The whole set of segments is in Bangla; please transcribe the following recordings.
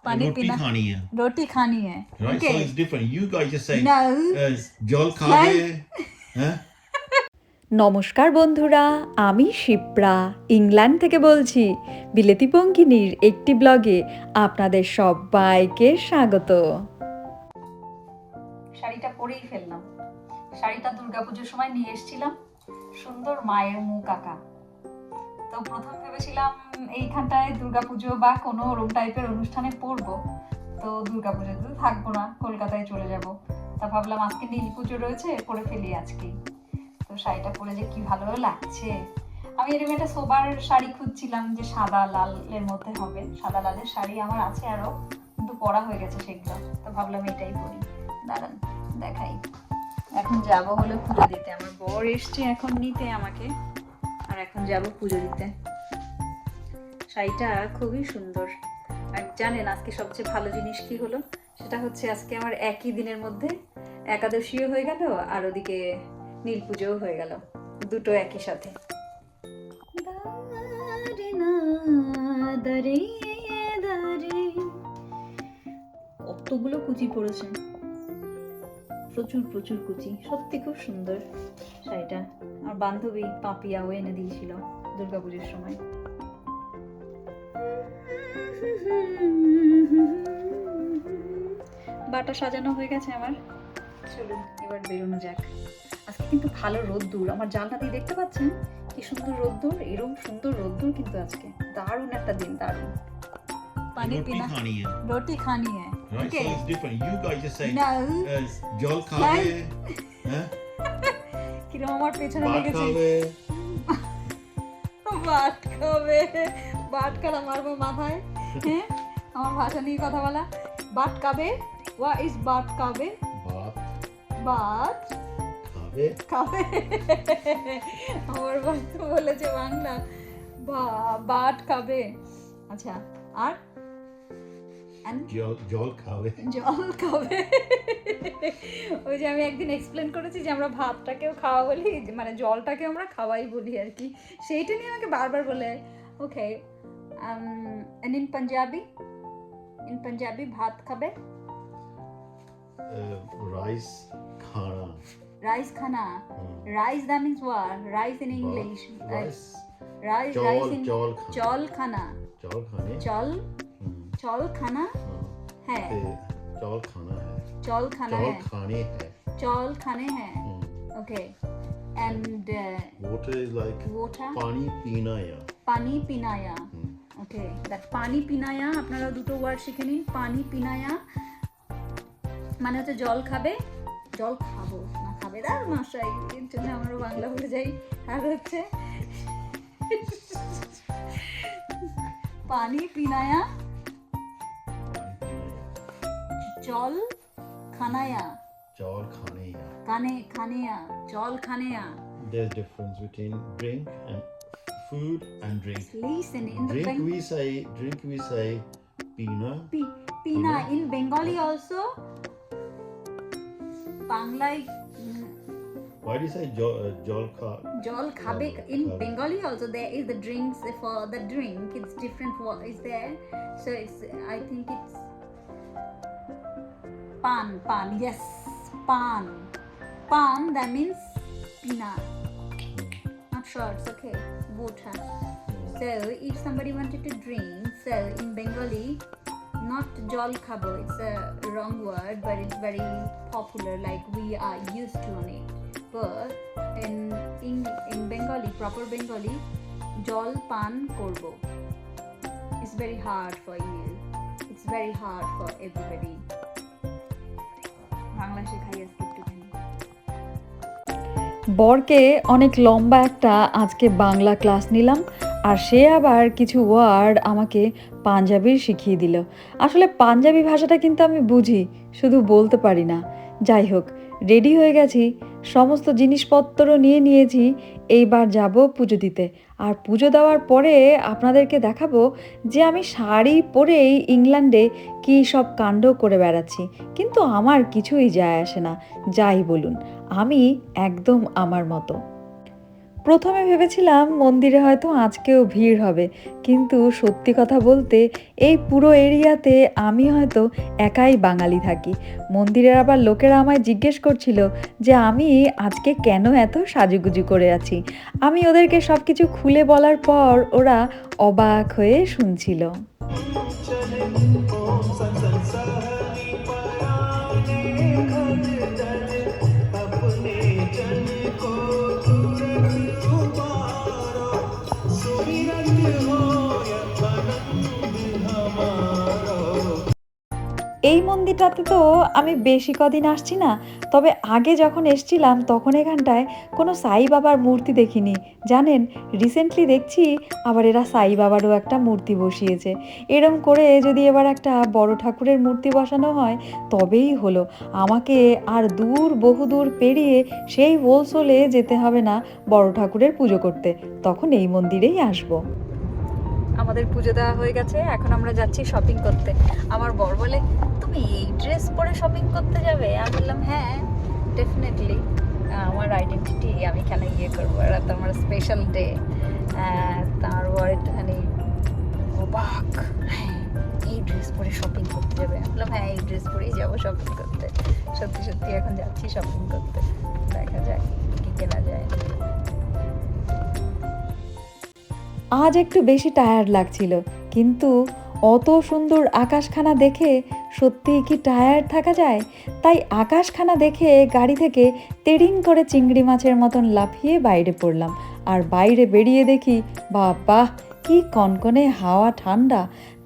पानी roti पीना khani hai, रोटी खानी है right? okay So it's different. You guys just say no jol khabe, huh? নমস্কার বন্ধুরা, আমি শিপ্রা ইংল্যান্ড থেকে বলছি। বিলেতি পঙ্কিনীর একটি ব্লগে আপনাদের সবাইকে স্বাগত। শাড়িটা পরেই ফেললাম। শাড়িটা দুর্গাপুজোর সময় নিয়ে এসেছিলাম, সুন্দর মায়ের মুখ আঁকা। তো প্রথম ভেবেছিলাম এইখানটায় দুর্গাপুজো বা কোনো ওরম টাইপের অনুষ্ঠানে পরবো, তো দুর্গাপুজোতে তো থাকবো না, কলকাতায় চলে যাব। তা ভাবলাম আজকে নীল পুজো রয়েছে, পরে ফেলি আজকেই। তো শাড়িটা পরে যে কি ভালো লাগছে। আমি এরকম একটা সোবার শাড়ি খুঁজছিলাম যে সাদা লালের মধ্যে হবে। সাদা লালের শাড়ি আমার আছে আরো, কিন্তু পরা হয়ে গেছে সেগুলো। তো ভাবলাম এটাই পরি। দাঁড়ান দেখাই। এখন যাব হলো পুজো দিতে। আমার বর এসছে এখন নিতে আমাকে, আর এখন যাব পুজো দিতে। শাড়িটা খুবই সুন্দর। আর জানেন আজকে সবচেয়ে ভালো জিনিস কি হলো, সেটা হচ্ছে আজকে আমার একই দিনের মধ্যে একাদশীও হয়ে গেল আর ওদিকে নীল পুজোও হয়ে গেল, দুটো একই সাথে। কতগুলো কুচি পড়েছে, প্রচুর প্রচুর কুচি, সত্যি খুব সুন্দর শাড়িটা। আমার বান্ধবী পাপিয়াও এনে দিয়েছিল দুর্গাপুজোর সময়। বাটা সাজানো হয়ে গেছে আমার, চলুন এবার বেরোনো যাক। আজকে কিন্তু ভালো রোদ্দুর, আমার জানলা দিয়ে দেখতে পাচ্ছেন কি সুন্দর রোদ্দুর। এরকম সুন্দর রোদ্দুর কিন্তু আজকে, দারুণ একটা দিন, দারুণ। পানি Roti পিনা khani hai, রুটি খানি है right? okay So it's different. You guys just say no jol khabe, huh? কিরম আমার পেছনে Bhat লেগেছে। khabe, বাট খাবে, বাট কারা মারবো মাথায়। হ্যাঁ, আমার ভাষা নিয়ে কথা বলা। বাট কাবে, ওয়া ইজ বাট কাবে? bhat বাট khabe, খাবে। আমার বাচ্চা বলেছে বাংলা বাট খাবে। আচ্ছা, আর jol khabe. জল খাবে। ওই যে আমি একদিন এক্সপ্লেন করেছি যে আমরা ভাতটাকেও খাওয়া বলি, মানে জলটাকে আমরা খাওয়াই বলি আর কি, সেইটা নিয়ে আমাকে বারবার বলে। ওকে, and in Punjabi ভাত খাবে, Rice khana. রাইস খানা। Rice that means what? Rice in English. Rice. Rice in Jol khana. জল খানা। Jol khane. জল খানা है, Jol khana hai. জল খানা Jol है, khane hai. জল খানে हैं। Okay, and Water is like water, pani pina ya. পানি পিনায়া। ওকে, দ্যাট পানি পিনায়া, আপনারা দুটো ওয়ার্ড শিখে নিন। পানি পিনায়া মানে হচ্ছে জল খাবে, জল খাবো না খাবে না মশাই, এর জন্য আমরা বাংলা ভুলে যাই। আর হচ্ছে পানি পিনায়া, জল খানায়া, Jol khane ya. কানে খানেয়া, জল খানেয়া। There's difference between drink and food and drink. Listen, in the Drink we say pina. Pina. In Bengali also, বাংলায় Why do you say jol kha? জল খাবে। In Bengali also there is the drinks, for the drink it's different what is there, so it's, I think it's pan, yes, pan that means pina, not sure, it's okay, water. So if somebody wanted to drink, so in Bengali, not jol khabo, it's a wrong word, but it's very popular, like we are used to on it. But in Bengali, proper Bengali, jol pan korbo. It's very hard for you, it's very hard for everybody. Bangla শেখাই আজকে একটুখানি। বরকে অনেক লম্বা একটা আজকে বাংলা ক্লাস নিলাম, আর সে আবার কিছু ওয়ার্ড আমাকে পাঞ্জাবির শিখিয়ে দিল। আসলে পাঞ্জাবি ভাষাটা কিন্তু আমি বুঝি, শুধু বলতে পারি না। যাই হোক, রেডি হয়ে গেছি, সমস্ত জিনিসপত্র নিয়ে নিয়েছি। এইবার যাব পুজো দিতে। আর পুজো দেওয়ার পরে আপনাদেরকে দেখাবো যে আমি শাড়ি পরেই ইংল্যান্ডে কী সব কাণ্ড করে বেড়াচ্ছি। কিন্তু আমার কিছুই যায় আসে না, যাই বলুন, আমি একদম আমার মতো। প্রথমে ভেবেছিলাম মন্দিরে হয়তো আজকেও ভিড় হবে, কিন্তু সত্যি কথা বলতে এই পুরো এরিয়াতে আমি হয়তো একাই বাঙালি থাকি। মন্দিরের আবার লোকেরা আমায় জিজ্ঞেস করছিল যে আমি আজকে কেন এত সাজুগুজু করে আছি। আমি ওদেরকে সব কিছু খুলে বলার পর ওরা অবাক হয়ে শুনছিল। এই মন্দিরটাতে তো আমি বেশি কদিন আসছি না, তবে আগে যখন এসছিলাম তখন এখানটায় কোনো সাই বাবার মূর্তি দেখিনি। জানেন, রিসেন্টলি দেখছি আবার এরা সাই বাবারও একটা মূর্তি বসিয়েছে। এরম করে যদি এবার একটা বড় ঠাকুরের মূর্তি বসানো হয় তবেই হলো। আমাকে আর বহুদূর পেরিয়ে সেই হোলসোলে যেতে হবে না বড় ঠাকুরের পুজো করতে, তখন এই মন্দিরেই আসবো। আমাদের পুজো দেওয়া হয়ে গেছে, এখন আমরা যাচ্ছি শপিং করতে। আমার বর বলে, তুমি এই ড্রেস পরে শপিং করতে যাবে? আমি বললাম হ্যাঁ, ডেফিনেটলি, আমার আইডেন্টিটি, আমি কেন করবো, এটা তো আমার স্পেশাল ডে। তার বর একটুখানি অবাক, হ্যাঁ এই ড্রেস পরে শপিং করতে যাবে? আমি বললাম হ্যাঁ, এই ড্রেস পরেই যাবো শপিং করতে। সত্যি সত্যি এখন যাচ্ছি শপিং করতে, দেখা যাক কি কেনা যায়। আজ একটু বেশি টায়ার্ড লাগছিল, কিন্তু অত সুন্দর আকাশখানা দেখে সত্যিই কি টায়ার্ড থাকা যায়? তাই আকাশখানা দেখে গাড়ি থেকে তেড়িং করে চিংড়ি মাছের মতন লাফিয়ে বাইরে পড়লাম। আর বাইরে বেরিয়ে দেখি বাহ, কি কনকনে হাওয়া, ঠান্ডা।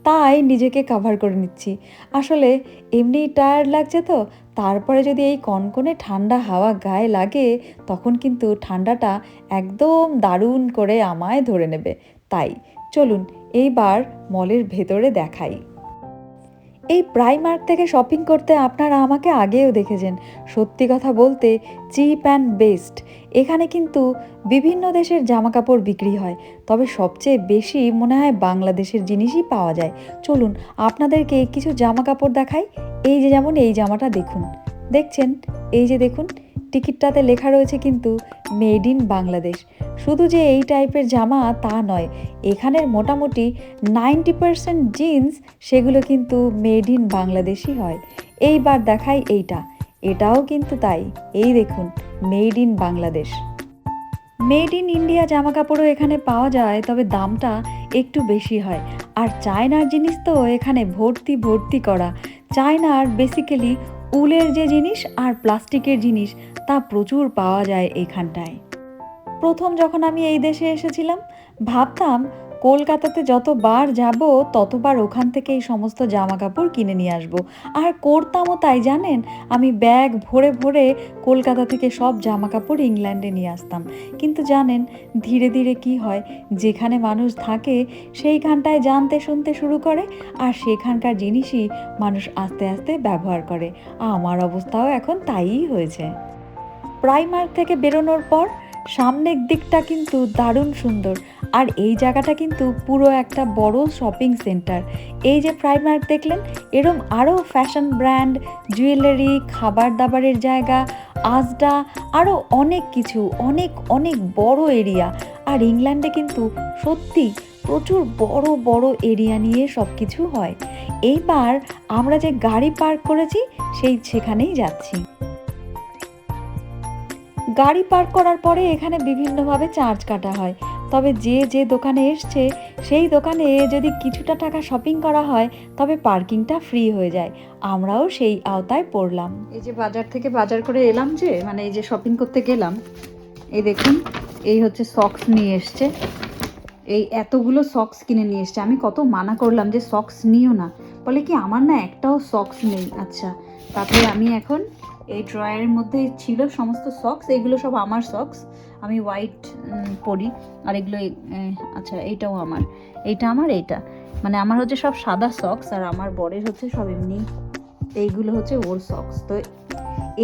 তাই নিজেকে কাভার করে নিচ্ছি। আসলে এমনিই টায়ার্ড লাগছে তো, তারপরে যদি এই কনকনে ঠান্ডা হাওয়া গায়ে লাগে তখন কিন্তু ঠান্ডাটা একদম দারুণ করে আমায় ধরে নেবে। তাই চলুন এইবার মলের ভেতরে দেখাই। এই প্রাইমার্ক থেকে শপিং করতে আপনারা আমাকে আগেও দেখেছেন। সত্যি কথা বলতে চিপ অ্যান্ড বেস্ট। এখানে কিন্তু বিভিন্ন দেশের জামাকাপড় বিক্রি হয়, তবে সবচেয়ে বেশি মনে হয় বাংলাদেশের জিনিসই পাওয়া যায়। চলুন আপনাদেরকে কিছু জামাকাপড় দেখাই। এই যে যেমন এই জামাটা দেখুন, দেখছেন? এই যে দেখুন, টিকিটটাতে লেখা রয়েছে কিন্তু মেড ইন বাংলাদেশ। শুধু যে এই টাইপের জামা তা নয়, এখানের মোটামুটি 90% জিন্স সেগুলো কিন্তু মেড ইন বাংলাদেশই হয়। এইবার দেখাই এইটা, এটাও কিন্তু তাই। এই দেখুন, made in Bangladesh. Made in India জামা কাপড়ও এখানে পাওয়া যায়, তবে দামটা একটু বেশি হয়। আর চায়নার জিনিস তো এখানে ভর্তি করা। চায়নার বেসিক্যালি উলের যে জিনিস আর প্লাস্টিকের জিনিস তা প্রচুর পাওয়া যায় এখানটায়। প্রথম যখন আমি এই দেশে এসেছিলাম ভাবতাম কলকাতাতে যতবার যাব ততবার ওখান থেকে এই সমস্ত জামা কাপড় কিনে নিয়ে আসবো, আর করতামও তাই। জানেন, আমি ব্যাগ ভরে ভরে কলকাতা থেকে সব জামা কাপড় ইংল্যান্ডে নিয়ে আসতাম। কিন্তু জানেন ধীরে ধীরে কি হয়, যেখানে মানুষ থাকে সেইখানটায় জানতে শুনতে শুরু করে, আর সেখানকার জিনিসই মানুষ আস্তে আস্তে ব্যবহার করে। আমার অবস্থাও এখন তাইই হয়েছে। প্রাইমার্ক থেকে বেরোনোর পর সামনের দিকটা কিন্তু দারুণ সুন্দর, আর এই জায়গাটা কিন্তু পুরো একটা বড় শপিং সেন্টার। এই যে প্রাইমার্ক দেখলেন, এরম আরও ফ্যাশন ব্র্যান্ড, জুয়েলারি, খাবার দাবারের জায়গা, আজডা, আরও অনেক কিছু, অনেক অনেক বড় এরিয়া। আর ইংল্যান্ডে কিন্তু সত্যি প্রচুর বড় বড় এরিয়া নিয়ে সব কিছু হয়। এইবার আমরা যে গাড়ি পার্ক করেছি সেখানেই যাচ্ছি। গাড়ি পার্ক করার পরে এখানে বিভিন্নভাবে চার্জ কাটা হয়, তবে যে দোকানে এসছে সেই দোকানে যদি কিছুটা টাকা শপিং করা হয় তবে পার্কিংটা ফ্রি হয়ে যায়। আমরাও সেই আওতায় পড়লাম। এই যে বাজার থেকে বাজার করে এলাম, যে মানে এই যে শপিং করতে গেলাম, এই দেখুন এই হচ্ছে সক্স নিয়ে এসছে। এই এতগুলো সক্স কিনে নিয়ে এসছে। আমি কত মানা করলাম যে সক্স নিও না, বলে কি আমার না একটাও সক্স নেই। আচ্ছা, তারপরে আমি এখন এই ড্রয়ারের মধ্যে ছিল সমস্ত সক্স, এগুলো সব আমার সক্স, আমি হোয়াইট পরি। আর এগুলো আচ্ছা এইটাও আমার, এইটা আমার, এইটা মানে আমার হচ্ছে সব সাদা সক্স, আর আমার বরের হচ্ছে সব এমনি, এইগুলো হচ্ছে ওর সক্স। তো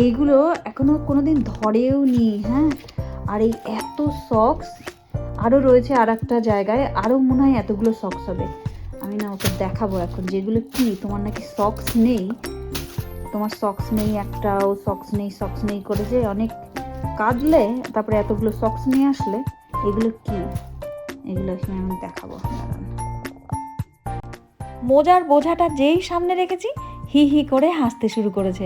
এইগুলো এখনো কোনোদিন ধরেও নি। হ্যাঁ, আর এই এত সক্স আরও রয়েছে আর একটা জায়গায়, আরও মনে হয় এতগুলো সক্স হবে। আমি না ওকে দেখাবো এখন যেগুলো কি তোমার নাকি সক্স নেই, তোমার সক্স নেই, একটাও সক্স নেই করে যে অনেক কাঁদলে তারপরে এতগুলো সক্স নিয়ে আসলে এগুলো কি? এগুলো আমি দেখাবো, দাঁড়ান। মোজার বোঝাটা যেই সামনে রেখেছি হি হি করে হাসতে শুরু করেছে।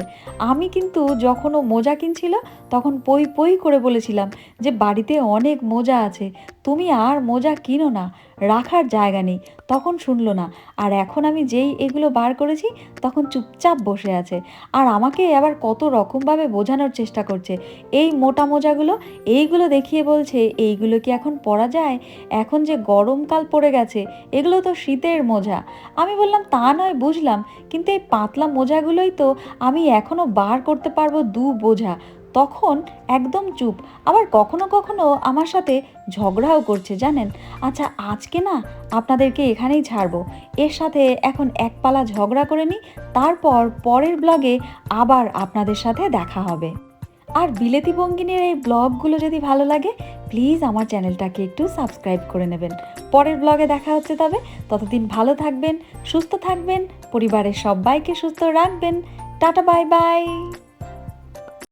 আমি কিন্তু যখন ও মোজা কিনছিল তখন পই পই করে বলেছিলাম যে বাড়িতে অনেক মোজা আছে, তুমি আর মোজা কিনো না, রাখার জায়গা নেই। তখন শুনলো না, আর এখন আমি যেই এগুলো বার করেছি তখন চুপচাপ বসে আছে আর আমাকে আবার কত রকমভাবে বোঝানোর চেষ্টা করছে। এই মোটা মোজাগুলো এইগুলো দেখিয়ে বলছে এইগুলো কি এখন পরা যায়, এখন যে গরমকাল পড়ে গেছে, এগুলো তো শীতের মোজা। আমি বললাম তা নয় বুঝলাম, কিন্তু এই পাতলা মোজাগুলোই তো আমি এখনও বার করতে পারবো 2 বোঝা। তখন একদম চুপ, আবার কখনো কখনো আমার সাথে ঝগড়াও করছে জানেন। আচ্ছা আজকে না আপনাদেরকে এখানেই ছাড়বো, এর সাথে এখন এক পালা ঝগড়া করে নিই, তারপর পরের ব্লগে আবার আপনাদের সাথে দেখা হবে। আর বিলেতি বঙ্গিনীর এই ব্লগগুলো যদি ভালো লাগে প্লিজ আমার চ্যানেলটাকে একটু সাবস্ক্রাইব করে নেবেন। পরের ব্লগে দেখা হচ্ছে তবে, ততদিন ভালো থাকবেন, সুস্থ থাকবেন, পরিবারের সবাইকে সুস্থ রাখবেন। Tata bye bye.